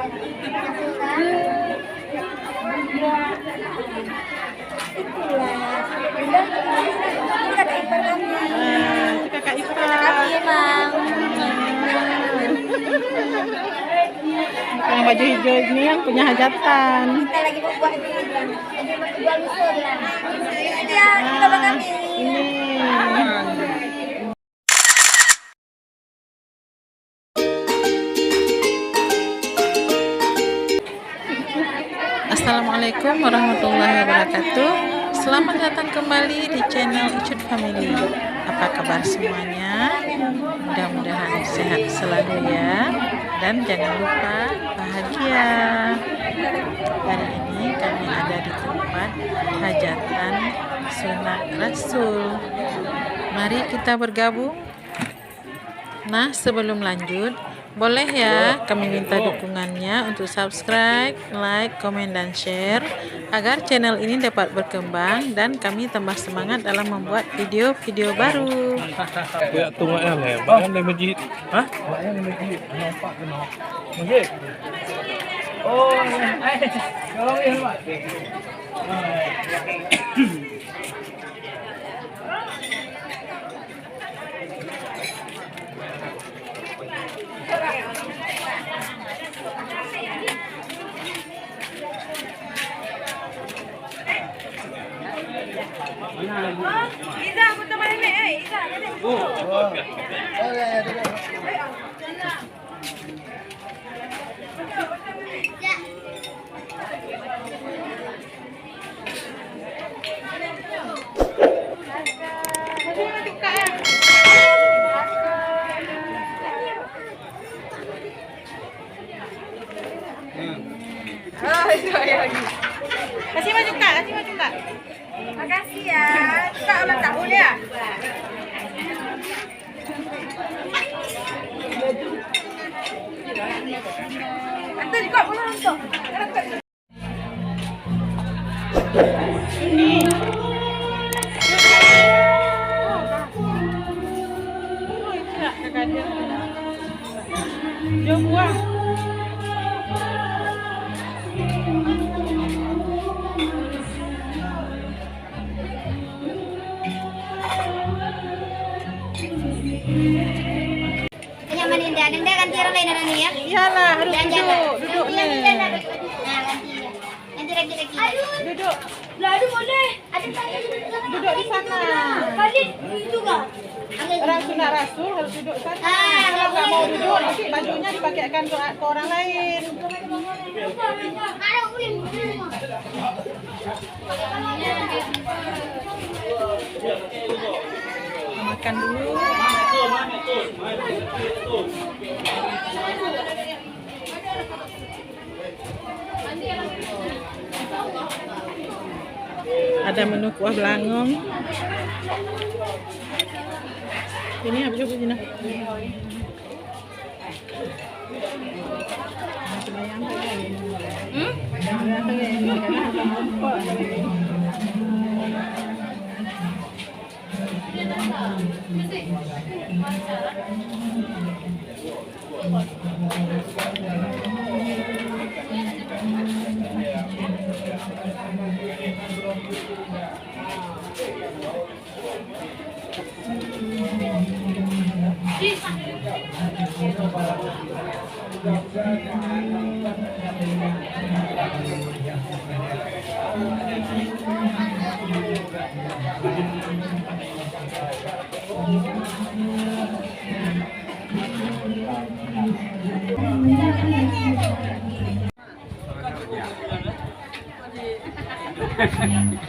Itu kakak ipar. Yang baju hijau ini yang punya hajatan. Kita lagi buat jual usul lah. Ya, kita bakal Ini. Assalamualaikum warahmatullahi wabarakatuh. Selamat datang kembali di channel Icut Family. Apa kabar semuanya? Mudah-mudahan sehat selalu ya. Dan jangan lupa bahagia. Hari ini kami ada di tempat hajatan sunat Rasul. Mari kita bergabung. Nah, sebelum lanjut, boleh ya kami minta dukungannya untuk subscribe, like, komen, dan share agar channel ini dapat berkembang dan kami tambah semangat dalam membuat video-video baru. Ya tunggu yang lebar kan di masjid. Hah? Yang di masjid. Nampak ke nak? Masjid. Oh, kalau ya Pak. Iza, putar balik ni. Iza. Oh. Kasih maju Kak, kasih maju Kak. Makasih ya. Kak ulang tahun ya. Antar juga pulang tu. Ini. Jom buang. Kenyaman Indah, Indah ganti orang lain ada nih ya. Iyalah, harus duduk Iya, nih. Indah ada. Nah, ganti ya. Nanti lagi. Duduk. Lah, aduh boleh. Ada saya Duduk di sana. Kali itu enggak? Orang sunat Rasul harus duduk sana. Ah, Kalau nggak mau duduk, nanti bajunya dipakaikan ke orang lain. Ada ulin. Makan dulu. Ada menu kuah belangong. Ini apa coba Jina?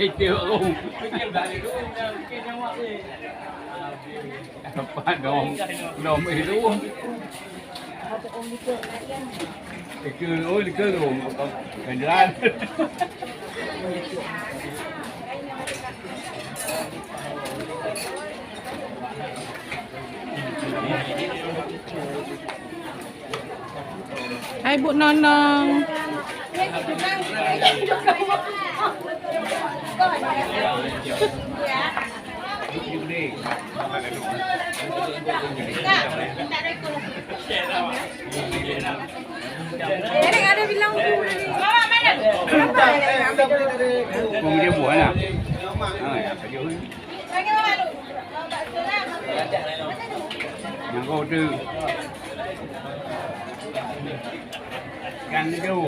Itu om. Apa nom itu? Cái luôn mình ra. Hai Bu Nonong. Ada Mau dia buah nak? Ya, pergi. Yang kau tu. Kan tu.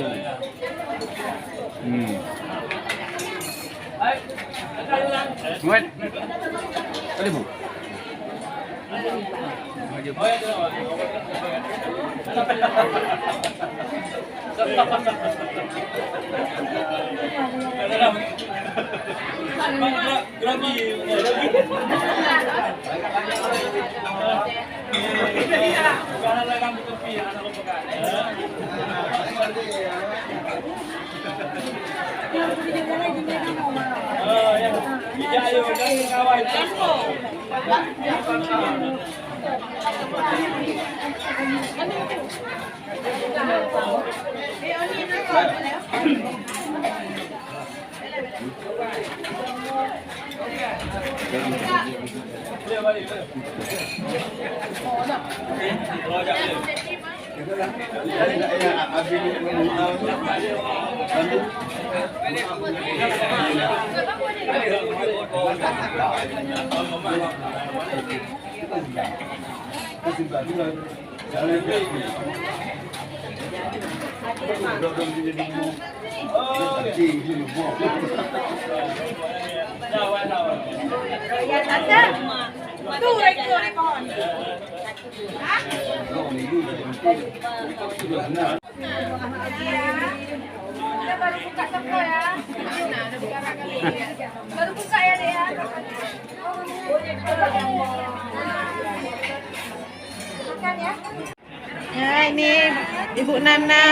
Muat. Ada bu. Tuh, rekor pohon. Kita baru buka toko ya. Baru buka ya deh ya. Makan ya. Ya, ini Ibu Nana.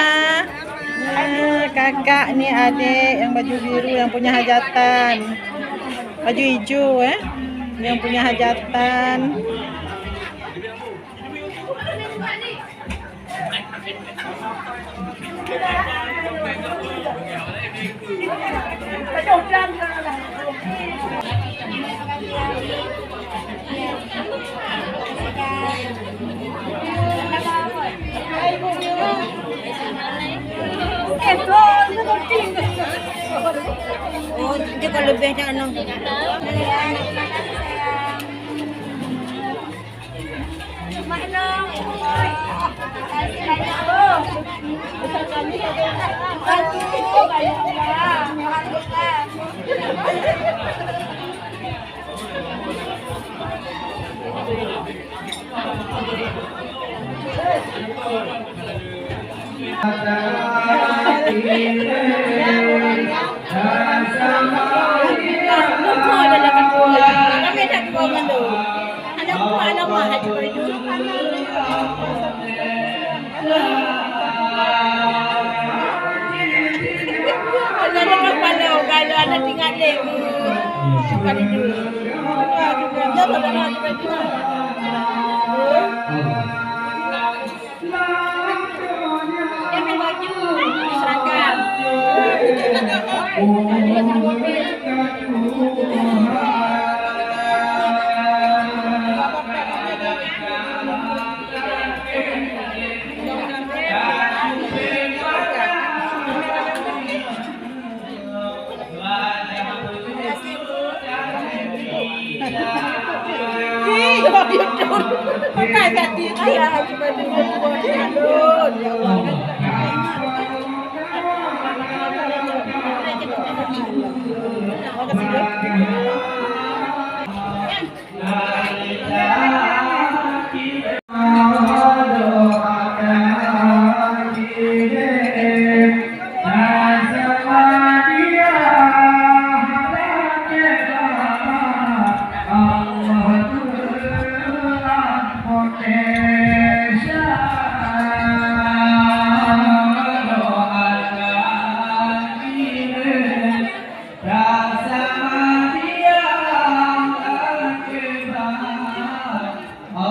Nah, kakak nih adik yang baju biru yang punya hajatan. Baju hijau yang punya hajatan. Oh, dia kalau lebih dah no.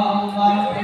Allah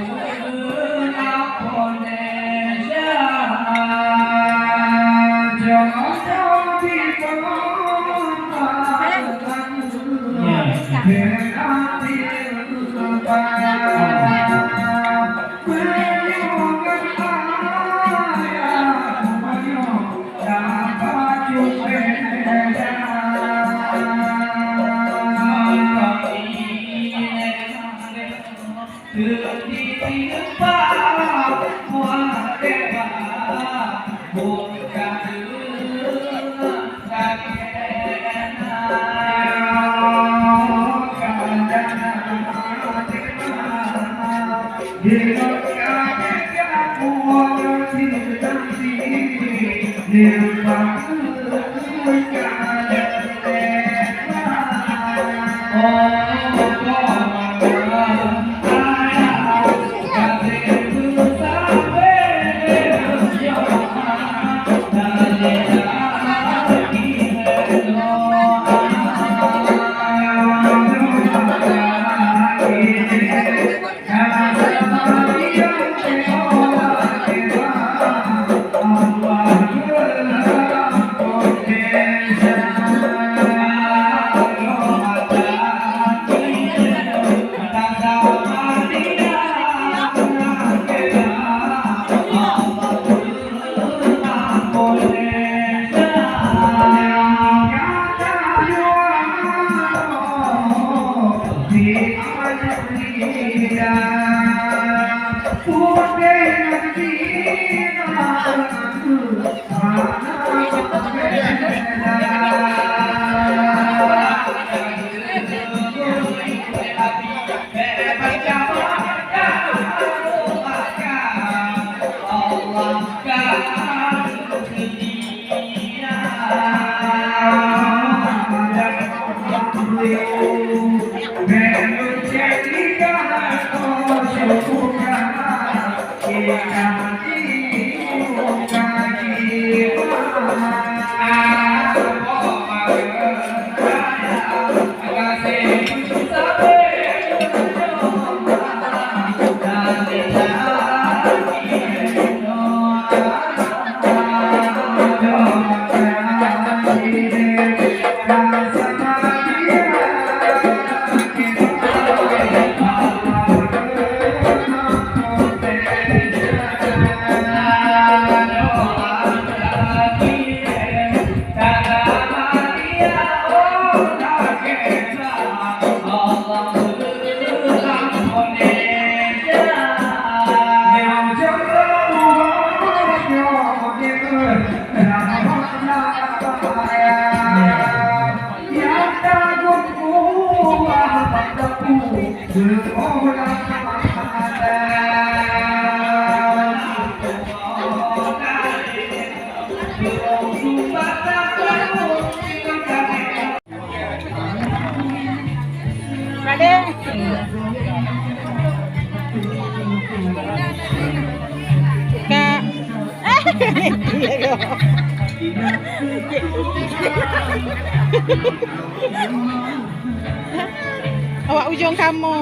Awak ujung kamu.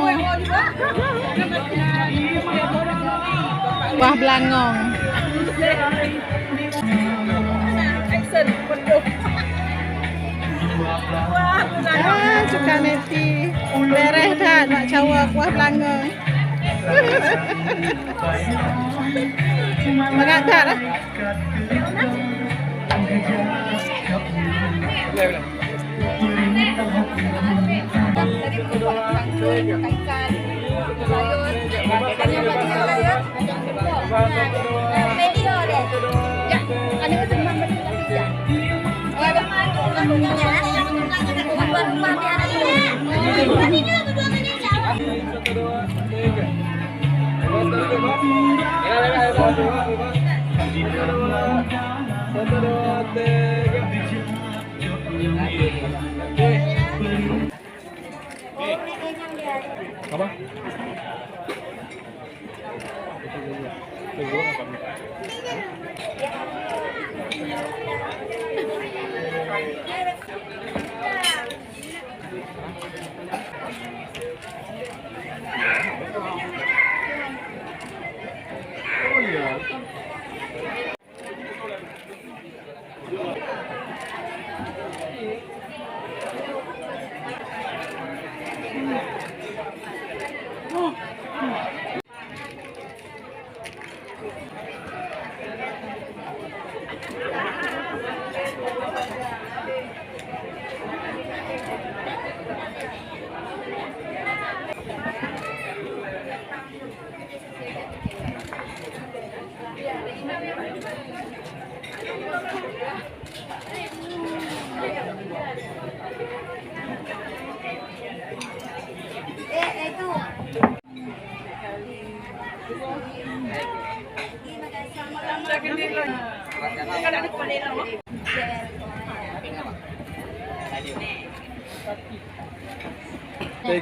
Wah belangong. Suka neti. Beres dah nak cawak wah belangong. Makan dah lah. Video deh. Ya, ada yang teman bertiga. Apa?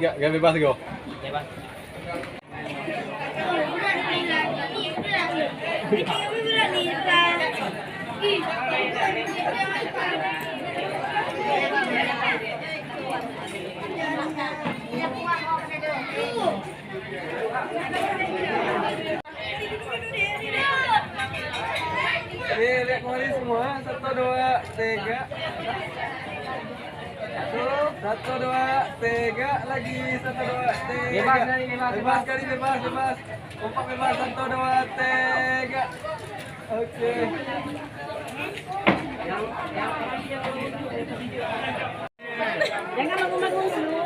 Gak bebas go. Lihat kembali semua. 1, 2, 3. 1, 2, 3 lagi. 1, 2, 3. Bebas kali, bebas. Kompak bebas. 1, 2, 3. Oke. Jangan magung-magung dulu.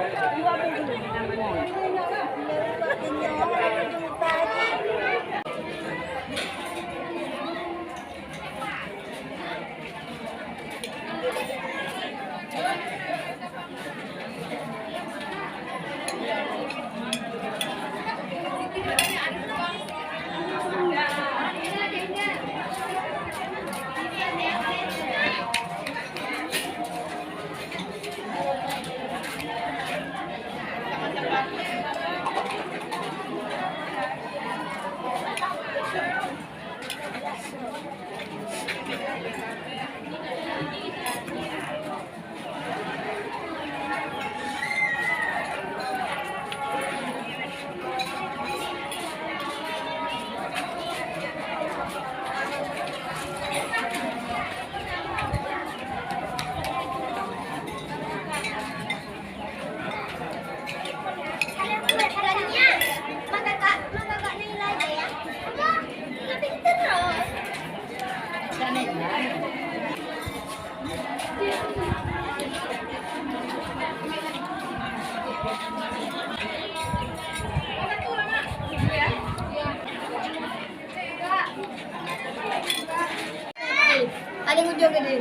Ada yang ujung gede.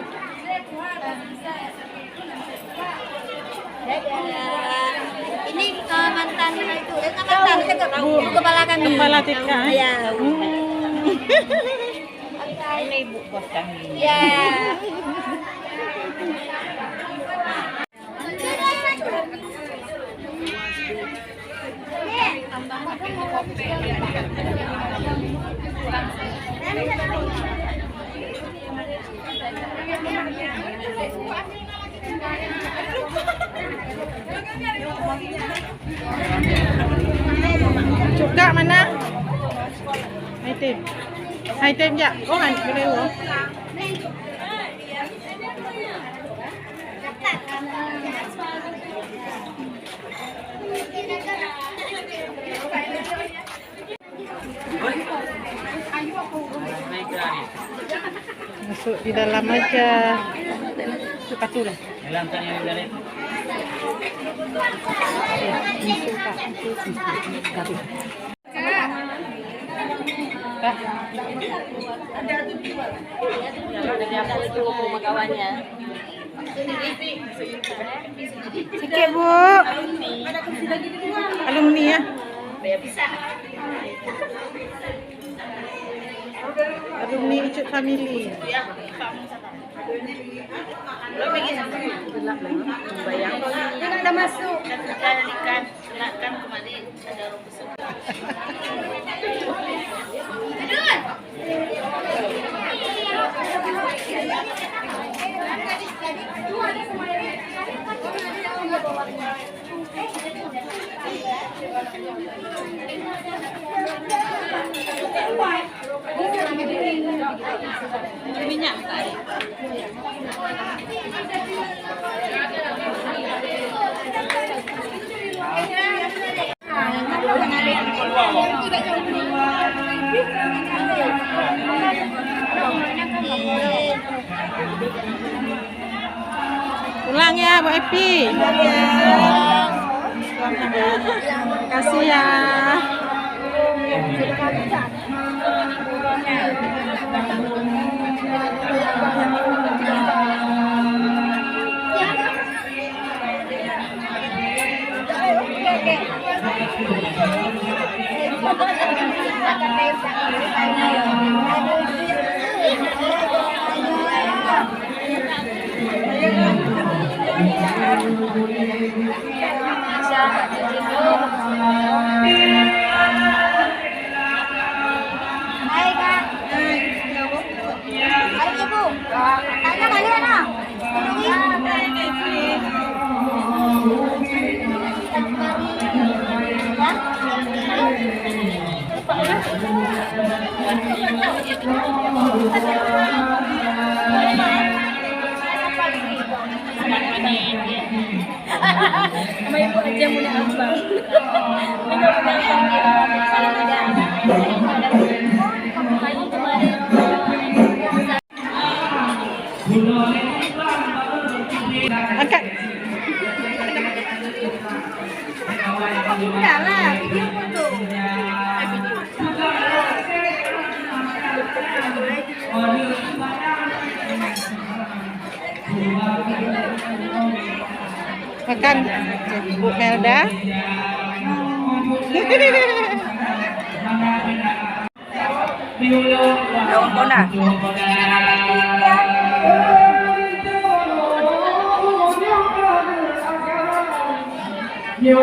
Ini mantan itu, mantan kepala kami. Kepala Tika. Iya. Ini ibu bos kami. Iya. Cuka mana? Hai tim ya. Có hành cái đây không? Masuk di dalam aja. Suka tuh lah. Sikit Bu. Alumni ya. Alumni Icut Family. Ada masuk. Silakan kembali ada rumput. Minyak tadi. Pulang ya Bu Epi. Kasih ya. Oke. Hai Kak. Hai Ibu. Tanya kali mana? Sama ibu aja punya abang. Angkat. Udah lah, video foto. Makan Bu Melda. Daun kona. Ya,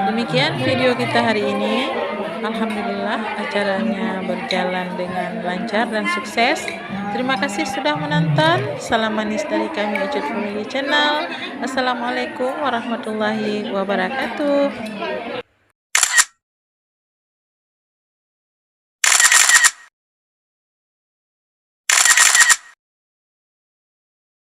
Demikian video kita hari ini. Alhamdulillah acaranya berjalan dengan lancar dan sukses. Terima kasih sudah menonton. Salam manis dari kami Icut Family Channel. Assalamualaikum warahmatullahi wabarakatuh.